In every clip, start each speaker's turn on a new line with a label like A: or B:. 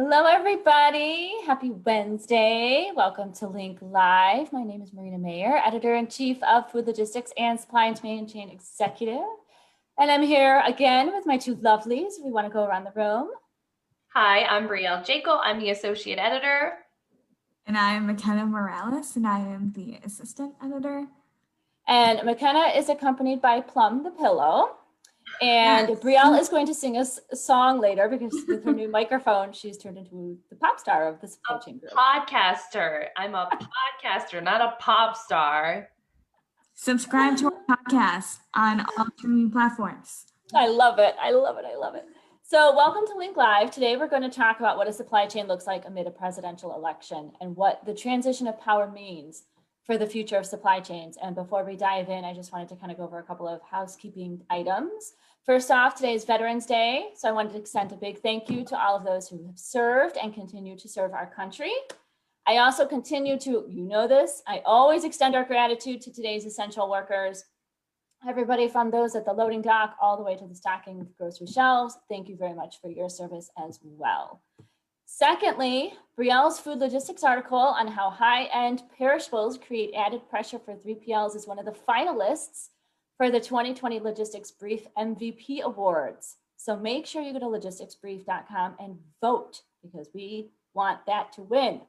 A: Hello, everybody. Happy Wednesday. Welcome to Link Live. My name is Marina Mayer, Editor-in-Chief of Food Logistics and Supply Chain Executive. And I'm here again with my two lovelies. We want to go around the room.
B: Hi, I'm Brielle Jacob. I'm the Associate Editor.
C: And I am Mackenna Morales, and I am the Assistant Editor.
A: And Mackenna is accompanied by Plum the Pillow. And yes. Brielle is going to sing us a song later because with her new microphone, she's turned into the pop star of the supply chain group.
B: Podcaster. I'm a podcaster, not a pop star.
C: Subscribe to our podcast on all streaming platforms.
A: I love it. I love it. I love it. So welcome to Link Live. Today, we're going to talk about what a supply chain looks like amid a presidential election and what the transition of power means for the future of supply chains. And before we dive in, I just wanted to kind of go over a couple of housekeeping items. First off, today is Veterans Day, so I wanted to extend a big thank you to all of those who have served and continue to serve our country. I also continue to, you know this, I always extend our gratitude to today's essential workers. Everybody from those at the loading dock all the way to the stocking grocery shelves, thank you very much for your service as well. Secondly, Brielle's food logistics article on how high-end perishables create added pressure for 3PLs is one of the finalists for the 2020 Logistics Brief MVP Awards. So make sure you go to logisticsbrief.com and vote because we want that to win.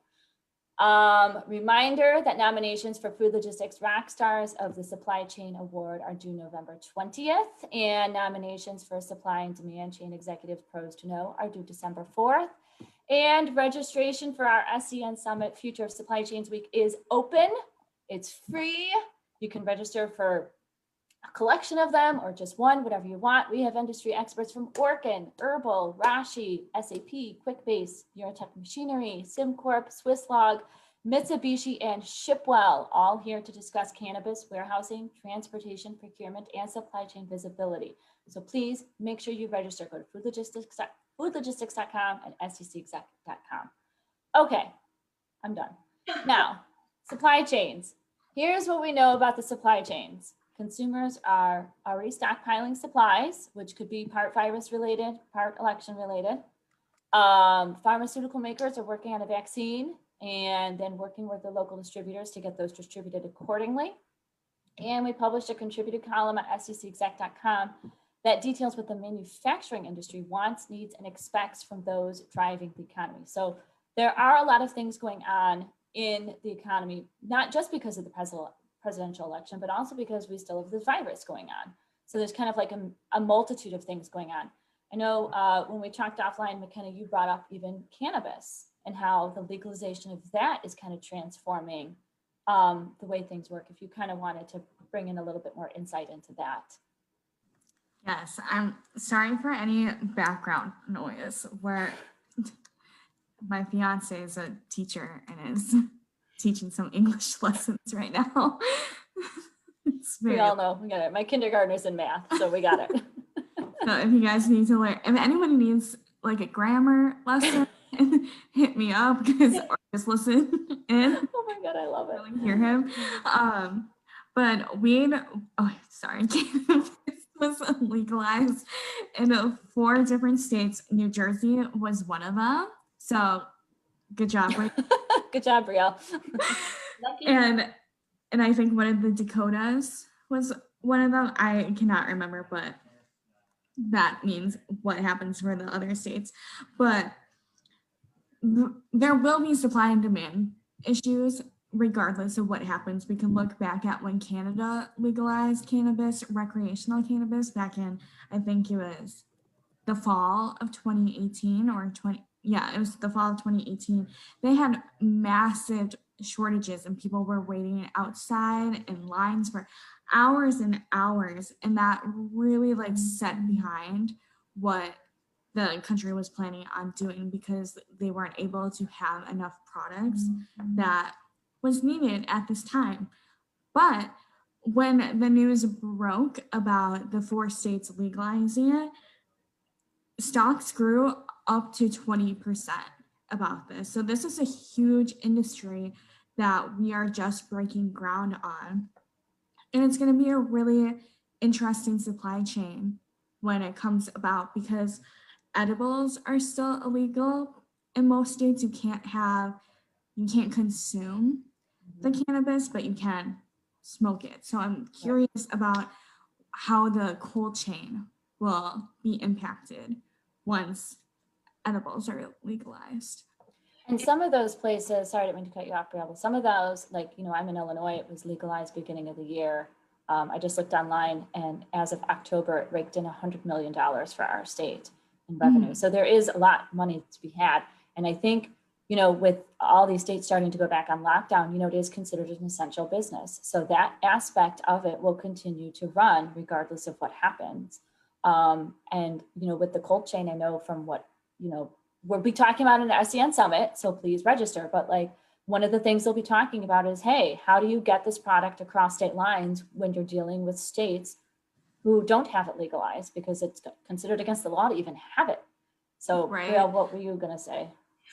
A: Reminder that nominations for Food Logistics Rockstars of the Supply Chain Award are due November 20th, and nominations for Supply and Demand Chain Executives Pros to Know are due December 4th. And registration for our SCN Summit Future of Supply Chains Week is open. It's free. You can register for a collection of them or just one, whatever you want. We have industry experts from Orkin, Herbal, Rashi, SAP, QuickBase, Eurotech Machinery, SimCorp, Swisslog, Mitsubishi, and Shipwell, all here to discuss cannabis, warehousing, transportation, procurement, and supply chain visibility. So please make sure you register. Go to foodlogistics.com and SDCExec.com. Okay, I'm done. Now, supply chains. Here's what we know about the supply chains. Consumers are already stockpiling supplies, which could be part virus related, part election related. Pharmaceutical makers are working on a vaccine and then working with the local distributors to get those distributed accordingly. And we published a contributed column at SDCExec.com that details what the manufacturing industry wants, needs, and expects from those driving the economy. So there are a lot of things going on in the economy, not just because of the presidential election, but also because we still have the virus going on. So there's kind of like a multitude of things going on. I know when we talked offline, Mackenna, you brought up even cannabis and how the legalization of that is kind of transforming the way things work. If you kind of wanted to bring in a little bit more insight into that.
C: Yes, I'm sorry for any background noise where my fiance is a teacher and is teaching some English lessons right now.
A: We all know, we got it. My kindergartner's in math, so we got it.
C: So if you guys need to learn, if anyone needs like a grammar lesson, hit me up or just listen in.
A: Oh my God, I love it.
C: Really hear him. But cannabis was legalized in 4 different states. New Jersey was one of them. So good job.
A: Good job, Brielle.
C: And I think one of the Dakotas was one of them. I cannot remember, but that means what happens for the other states. But there will be supply and demand issues regardless of what happens. We can look back at when Canada legalized cannabis, recreational cannabis, back in, I think it was the fall of 2018 it was the fall of 2018. They had massive shortages and people were waiting outside in lines for hours and hours. And that really set behind what the country was planning on doing because they weren't able to have enough products that was needed at this time. But when the news broke about the 4 states legalizing it, stocks grew up to 20% about this. So this is a huge industry that we are just breaking ground on. And it's going to be a really interesting supply chain when it comes about because edibles are still illegal in most states you can't consume the cannabis, but you can smoke it. So I'm curious about how the cold chain will be impacted once edibles are legalized.
A: And some of those places, sorry, I didn't mean to cut you off, Brielle, but some of those, like, I'm in Illinois, it was legalized beginning of the year. I just looked online, and as of October, it raked in $100 million for our state in revenue. So there is a lot of money to be had. And I think, with all these states starting to go back on lockdown, it is considered an essential business. So that aspect of it will continue to run regardless of what happens. And, with the cold chain, I know from what, we'll be talking about in the SEN Summit, so please register. But like, one of the things they'll be talking about is, hey, how do you get this product across state lines when you're dealing with states who don't have it legalized because it's considered against the law to even have it. So, Brielle, what were you going to say?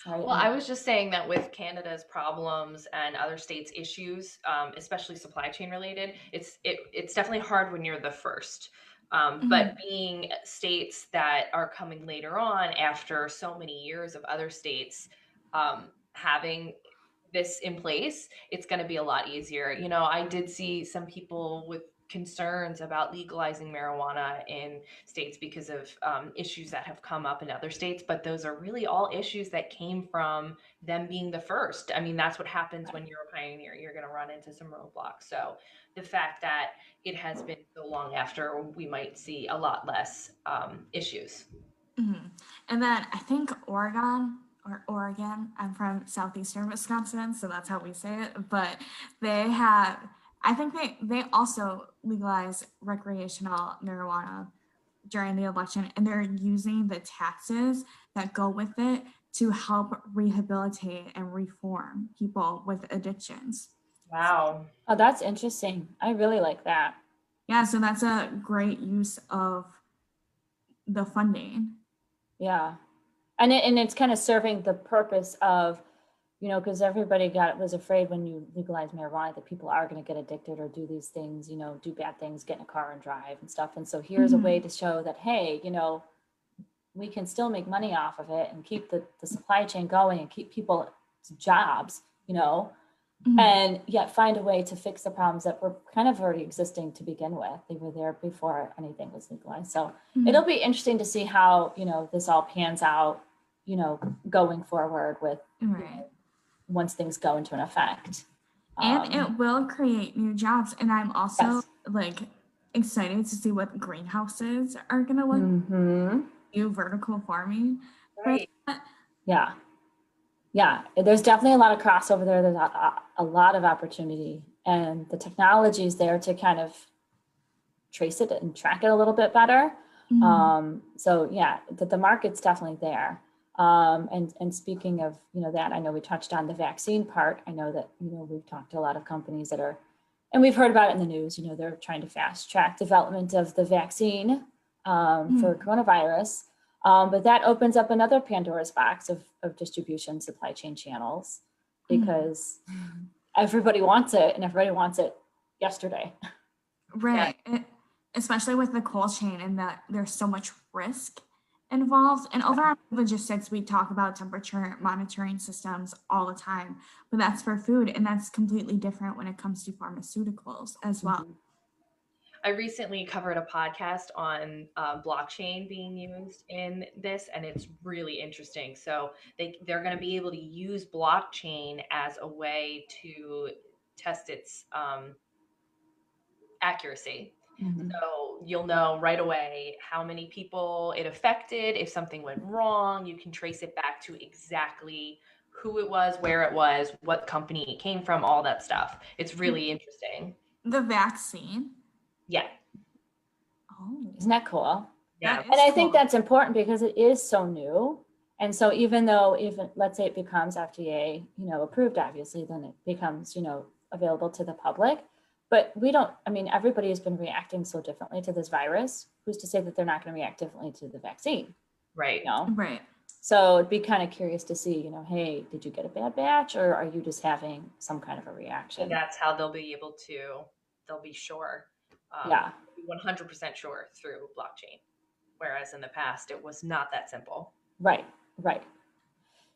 A: Sorry.
B: Well, I was just saying that with Canada's problems and other states' issues, especially supply chain related, it's definitely hard when you're the first. But being states that are coming later on after so many years of other states having this in place, it's going to be a lot easier. I did see some people with concerns about legalizing marijuana in states because of issues that have come up in other states, but those are really all issues that came from them being the first. I mean, that's what happens when you're a pioneer. You're going to run into some roadblocks. So the fact that it has been so long after, we might see a lot less issues.
C: And then I think Oregon, I'm from southeastern Wisconsin, so that's how we say it, but I think they also legalize recreational marijuana during the election, and they're using the taxes that go with it to help rehabilitate and reform people with addictions.
B: Wow.
A: Oh, that's interesting. I really like that.
C: Yeah, so that's a great use of the funding.
A: Yeah. And it's kind of serving the purpose of, because everybody was afraid when you legalize marijuana that people are going to get addicted or do these things, do bad things, get in a car and drive and stuff. And so here's a way to show that, hey, we can still make money off of it and keep the supply chain going and keep people's jobs, and yet find a way to fix the problems that were kind of already existing to begin with. They were there before anything was legalized. So it'll be interesting to see how, this all pans out, going forward with once things go into an effect.
C: And it will create new jobs. And I'm also excited to see what greenhouses are going to look new vertical farming.
B: Right.
A: Yeah. Yeah, there's definitely a lot of crossover there. There's a lot of opportunity, and the technology is there to kind of trace it and track it a little bit better. So yeah, the market's definitely there. And speaking of, that, I know we touched on the vaccine part. I know that, we've talked to a lot of companies that are, and we've heard about it in the news, they're trying to fast track development of the vaccine for coronavirus. But that opens up another Pandora's box of distribution supply chain channels, because everybody wants it and everybody wants it yesterday.
C: Right. Yeah. Especially with the cold chain, and that there's so much risk involved. And over on logistics, we talk about temperature monitoring systems all the time, but that's for food, and that's completely different when it comes to pharmaceuticals as well.
B: I recently covered a podcast on blockchain being used in this, and it's really interesting. So they're going to be able to use blockchain as a way to test its accuracy. So you'll know right away how many people it affected. If something went wrong, you can trace it back to exactly who it was, where it was, what company it came from, all that stuff. It's really interesting.
C: The vaccine.
B: Yeah.
A: Oh, isn't that cool?
B: Yeah.
A: And I think that's important because it is so new. And so even though, let's say it becomes FDA, approved, obviously, then it becomes, available to the public. But everybody has been reacting so differently to this virus. Who's to say that they're not going to react differently to the vaccine?
B: Right.
C: Right.
A: So it'd be kind of curious to see, hey, did you get a bad batch, or are you just having some kind of a reaction?
B: And that's how they'll be sure. 100% sure through blockchain. Whereas in the past, it was not that simple.
A: Right.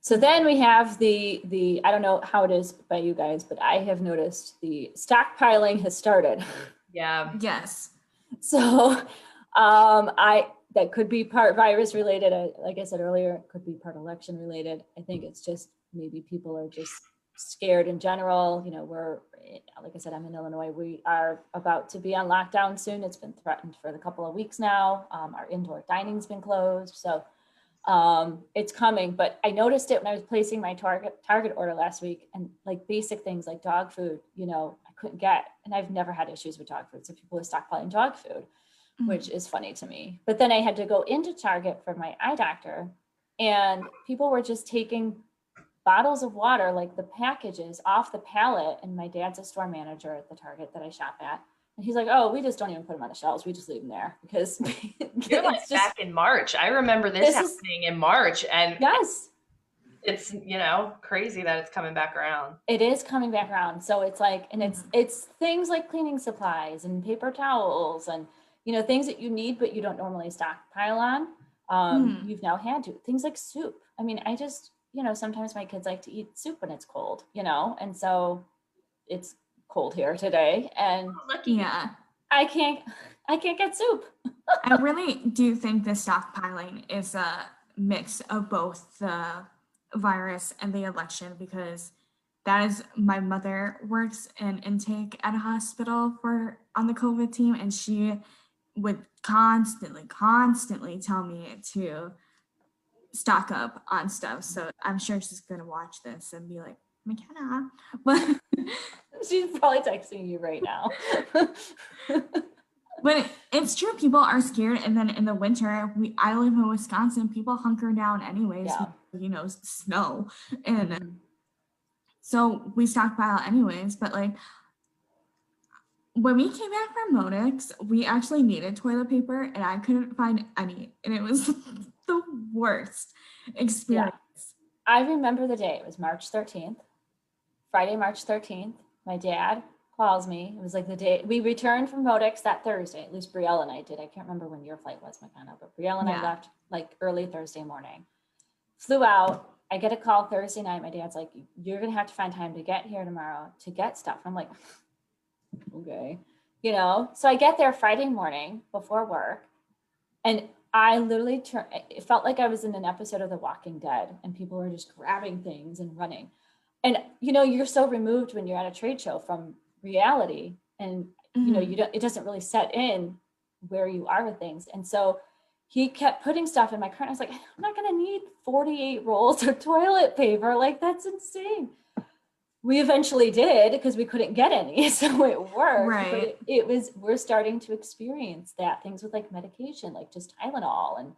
A: So then we have the I don't know how it is by you guys, but I have noticed the stockpiling has started.
B: Yeah.
C: Yes.
A: So that could be part virus related. Like I said earlier, it could be part election related. I think it's just maybe people are just scared in general. We're, like I said, I'm in Illinois. We are about to be on lockdown soon. It's been threatened for a couple of weeks now. Our indoor dining's been closed. So it's coming, but I noticed it when I was placing my Target order last week, and like basic things like dog food, I couldn't get, and I've never had issues with dog food. So people are stockpiling dog food, which is funny to me. But then I had to go into Target for my eye doctor, and people were just taking bottles of water, like the packages off the pallet. And my dad's a store manager at the Target that I shop at. And he's like, oh, we just don't even put them on the shelves. We just leave them there because
B: You're like back in March. I remember this happening in March, and
A: yes,
B: it's, crazy that it's coming back around.
A: It is coming back around. So it's like, and it's things like cleaning supplies and paper towels and, things that you need, but you don't normally stockpile on. You've now had to. Things like soup. I mean, I just, sometimes my kids like to eat soup when it's cold, and so it's cold here today, and
C: yeah,
A: I can't get soup.
C: I really do think the stockpiling is a mix of both the virus and the election, because that is, my mother works in intake at a hospital on the COVID team, and she would constantly tell me to stock up on stuff. So I'm sure she's gonna watch this and be like, McKenna, but
A: she's probably texting you right now.
C: But it's true, people are scared, and then in the winter, I live in Wisconsin, people hunker down anyways, snow, and so we stockpile anyways. But like, when we came back from Modix, we actually needed toilet paper, and I couldn't find any, and it was the worst experience.
A: Yeah. I remember the day. It was March 13th, Friday, March 13th. My dad calls me. It was like the day we returned from Modix that Thursday. At least Brielle and I did. I can't remember when your flight was, McKenna, but Brielle and I left like early Thursday morning. Flew out. I get a call Thursday night. My dad's like, you're going to have to find time to get here tomorrow to get stuff. I'm like, okay. So I get there Friday morning before work, and I literally it felt like I was in an episode of The Walking Dead, and people were just grabbing things and running. And, you're so removed when you're at a trade show from reality, and, it doesn't really set in where you are with things. And so he kept putting stuff in my cart. I was like, I'm not going to need 48 rolls of toilet paper. Like, that's insane. We eventually did, because we couldn't get any. So it worked.
C: Right.
A: But we're starting to experience that, things with like medication, like just Tylenol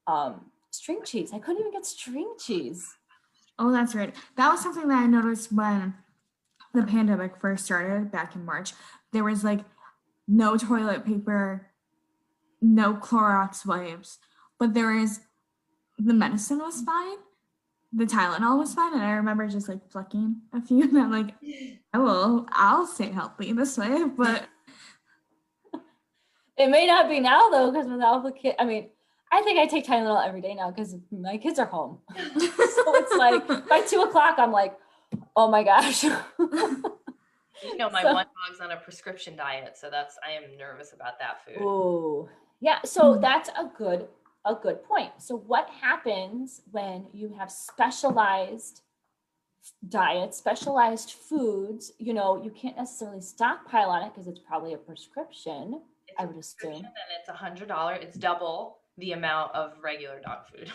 A: and string cheese. I couldn't even get string cheese.
C: Oh, that's right. That was something that I noticed when the pandemic first started back in March. There was like no toilet paper, no Clorox wipes, but the medicine was fine. The Tylenol was fine. And I remember just like plucking a few, and I'm like, I'll stay healthy this way, but
A: it may not be now though, because with all the kids, I mean, I think I take Tylenol every day now because my kids are home. So it's like by 2:00, I'm like, oh my gosh.
B: My one dog's on a prescription diet, so I am nervous about that food.
A: Oh, yeah. So that's a good point. So what happens when you have specialized diets, specialized foods? You can't necessarily stockpile on it because it's probably a prescription. I would assume.
B: And it's $100. It's double the amount of regular dog food.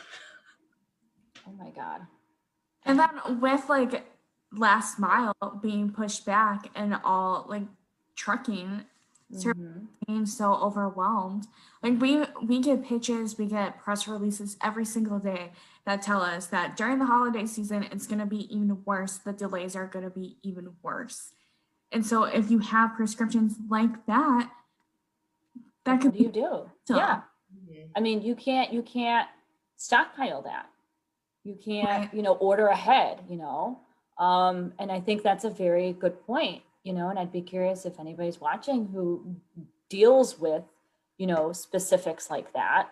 A: Oh my God.
C: And then with like last mile being pushed back and all like trucking being so overwhelmed, like we get pitches, we get press releases every single day that tell us that during the holiday season it's going to be even worse. The delays are going to be even worse. And so if you have prescriptions like that
A: what
C: could
A: do you do? Yeah. I mean, you can't stockpile that. You can't, order ahead, and I think that's a very good point, and I'd be curious if anybody's watching who deals with, specifics like that,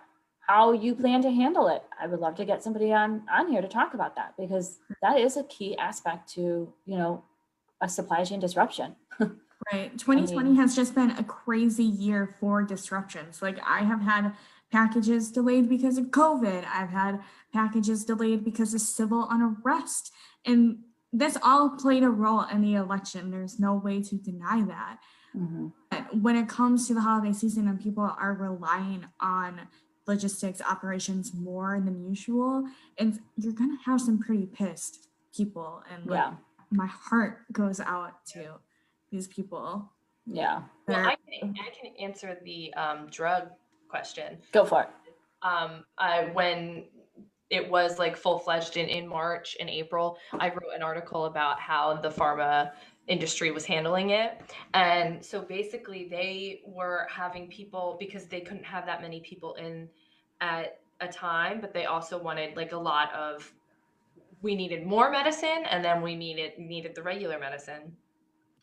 A: how you plan to handle it. I would love to get somebody on here to talk about that, because that is a key aspect to, you know, a supply chain disruption.
C: Right. 2020 has just been a crazy year for disruptions. Like, I have had packages delayed because of COVID. I've had packages delayed because of civil unrest. And this all played a role in the election. There's no way to deny that.
A: Mm-hmm.
C: But when it comes to the holiday season and people are relying on logistics operations more than usual, and you're going to have some pretty pissed people. And like, my heart goes out to these people.
A: Yeah.
B: Well, I can answer the drug question.
A: Go for it.
B: When it was like full-fledged in March and April, I wrote an article about how the pharma industry was handling it. And so basically they were having people, because they couldn't have that many people in at a time, but they also wanted like a lot of, we needed more medicine, and then we needed the regular medicine.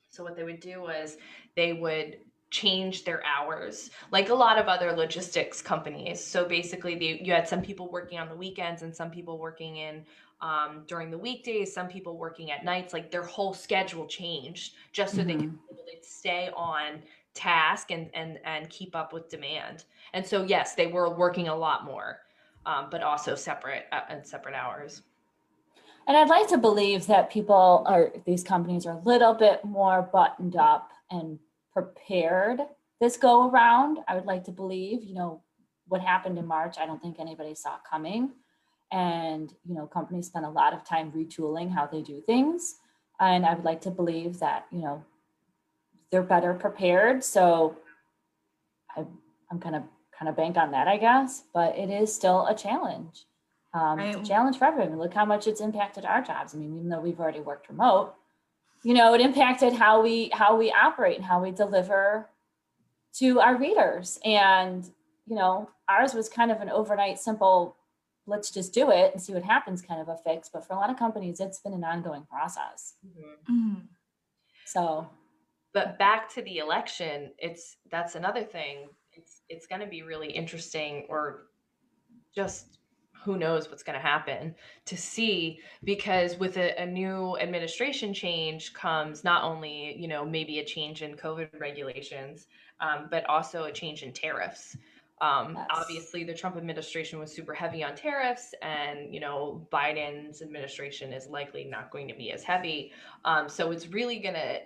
B: So what they would do was they would change their hours, like a lot of other logistics companies. So basically you had some people working on the weekends and some people working in during the weekdays, some people working at nights. Like their whole schedule changed just so they could be able to stay on task and keep up with demand. And so yes, they were working a lot more, but also separate hours.
A: And I'd like to believe that these companies are a little bit more buttoned up and prepared this go around. I would like to believe, you know, what happened in March, I don't think anybody saw coming. And, you know, companies spend a lot of time retooling how they do things. And I would like to believe that, you know, they're better prepared. So I'm kind of bank on that, I guess, but it is still a challenge. It's a challenge for everyone. Look how much it's impacted our jobs. I mean, even though we've already worked remote, you know, it impacted how we operate and how we deliver to our readers. And, you know, ours was kind of an overnight simple, let's just do it and see what happens kind of a fix. But for a lot of companies, it's been an ongoing process. So,
B: but back to the election, that's another thing. It's going to be really interesting, or just who knows what's going to happen, to see, because with a new administration change comes not only, you know, maybe a change in COVID regulations, but also a change in tariffs. Obviously the Trump administration was super heavy on tariffs, and, you know, Biden's administration is likely not going to be as heavy. So it's really going to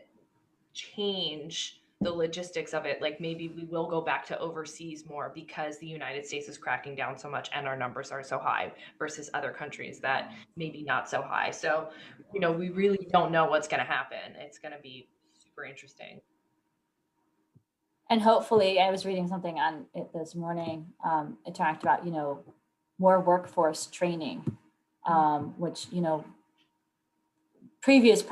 B: change the logistics of it. Like maybe we will go back to overseas more because the United States is cracking down so much and our numbers are so high versus other countries that maybe not so high. So, you know, we really don't know what's going to happen. It's going to be super interesting.
A: And hopefully, I was reading something on it this morning. It talked about, you know, more workforce training, which, you know, previous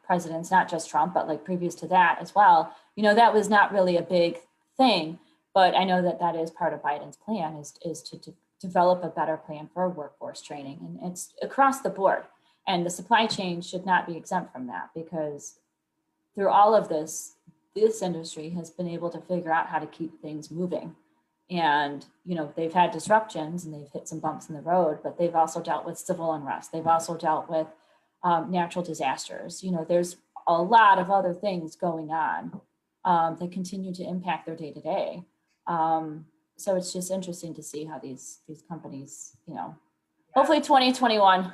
A: presidents, not just Trump, but like previous to that as well, you know, that was not really a big thing. But I know that is part of Biden's plan is to develop a better plan for workforce training. And it's across the board. And the supply chain should not be exempt from that, because through all of this industry has been able to figure out how to keep things moving. And, you know, they've had disruptions and they've hit some bumps in the road, but they've also dealt with civil unrest. They've also dealt with natural disasters. You know, there's a lot of other things going on that continue to impact their day-to-day. So it's just interesting to see how these companies, you know, hopefully 2021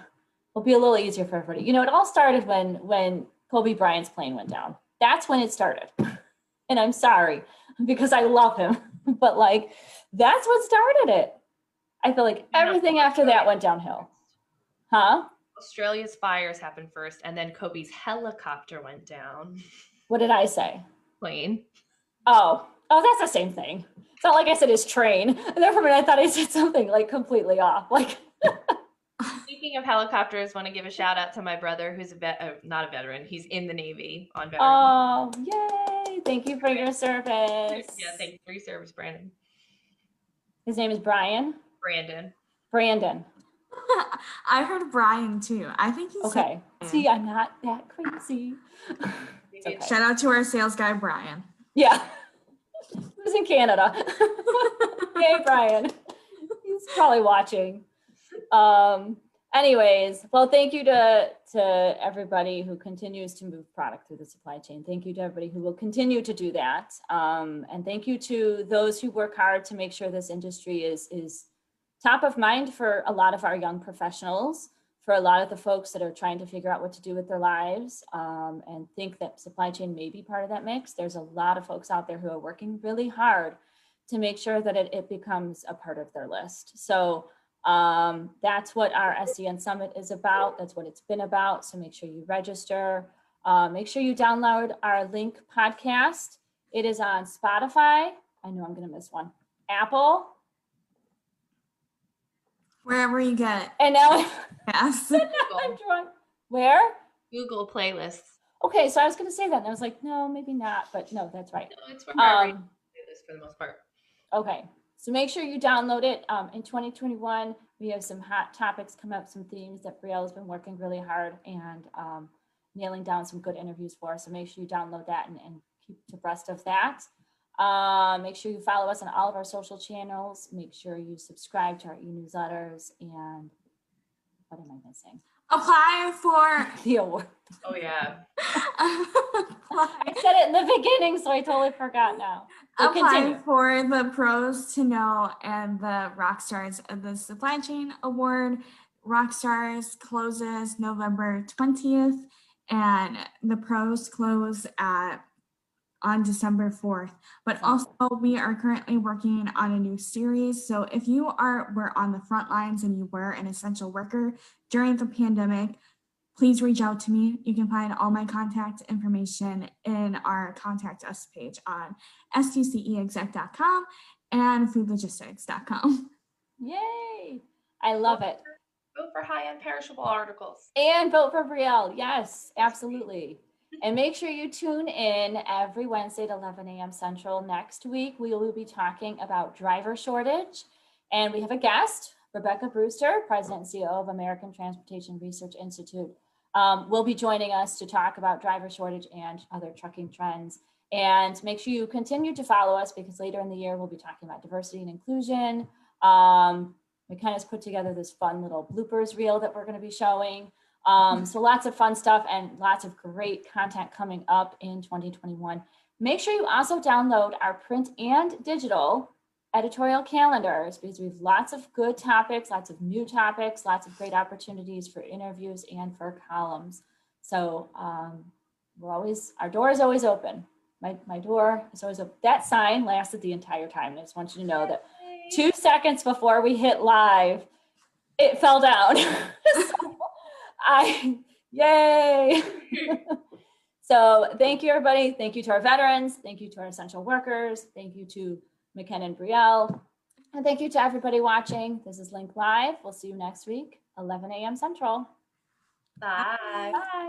A: will be a little easier for everybody. You know, it all started when Kobe Bryant's plane went down. That's when it started. And I'm sorry, because I love him, but like, that's what started it. I feel like everything after that went downhill. Huh?
B: Australia's fires happened first, and then Kobe's helicopter went down.
A: What did I say?
B: Plane.
A: Oh, that's the same thing. It's not like I said his train. And then for a minute, I thought I said something like completely off. Like,
B: speaking of helicopters, want to give a shout out to my brother, who's not a veteran. He's in the Navy on veteran.
A: Oh, yay! Thank you for your service.
B: Yeah, thank you for your service, Brandon.
A: His name is Brian. Brandon.
C: I heard Brian too. I think he's
A: okay. See, I'm not that crazy.
C: Okay. Shout out to our sales guy, Brian.
A: Yeah. He was in Canada. Yay, Brian. probably watching. Anyways, well, thank you to everybody who continues to move product through the supply chain. Thank you to everybody who will continue to do that. And thank you to those who work hard to make sure this industry is top of mind for a lot of our young professionals, for a lot of the folks that are trying to figure out what to do with their lives, and think that supply chain may be part of that mix. There's a lot of folks out there who are working really hard to make sure that it becomes a part of their list. So that's what our SDN Summit is about. That's what it's been about. So make sure you register. Make sure you download our Link podcast. It is on Spotify. I know I'm going to miss one. Apple.
C: Wherever you get.
A: And now,
C: Yes.
A: I'm drunk. Where?
B: Google playlists.
A: Okay, so I was going to say that, and I was like, no, maybe not, but no, that's right.
B: No, it's for playlists for the most part.
A: Okay, so make sure you download it. In 2021, we have some hot topics come up, some themes that Brielle has been working really hard and nailing down some good interviews for. So make sure you download that and keep abreast of that. Make sure you follow us on all of our social channels. Make sure you subscribe to our e-newsletters. And what am I missing?
C: Apply for
A: The award.
B: Oh yeah.
A: I said it in the beginning, so I totally forgot now. But
C: Apply
A: continue.
C: for the Pros to Know and the Rockstars of the Supply Chain Award. Rockstars closes November 20th, and the Pros close on December 4th. But also, we are currently working on a new series. So if you were on the front lines and you were an essential worker during the pandemic, please reach out to me. You can find all my contact information in our Contact Us page on SDCEexec.com and foodlogistics.com.
A: Yay! I love it.
B: Vote for high unperishable articles.
A: And vote for Brielle. Yes, absolutely. And make sure you tune in every Wednesday at 11 a.m. Central. Next week, we will be talking about driver shortage. And we have a guest, Rebecca Brewster, President and CEO of American Transportation Research Institute, will be joining us to talk about driver shortage and other trucking trends. And make sure you continue to follow us because later in the year, we'll be talking about diversity and inclusion. Mackenna's put together this fun little bloopers reel that we're going to be showing. So lots of fun stuff and lots of great content coming up in 2021. Make sure you also download our print and digital editorial calendars because we have lots of good topics, lots of new topics, lots of great opportunities for interviews and for columns. So our door is always open. My door is always open. That sign lasted the entire time. I just want you to know that 2 seconds before we hit live, it fell down. Yay. So thank you, everybody. Thank you to our veterans. Thank you to our essential workers. Thank you to Mackenna and Brielle. And thank you to everybody watching. This is Link Live. We'll see you next week, 11 a.m. Central.
B: Bye.
A: Bye.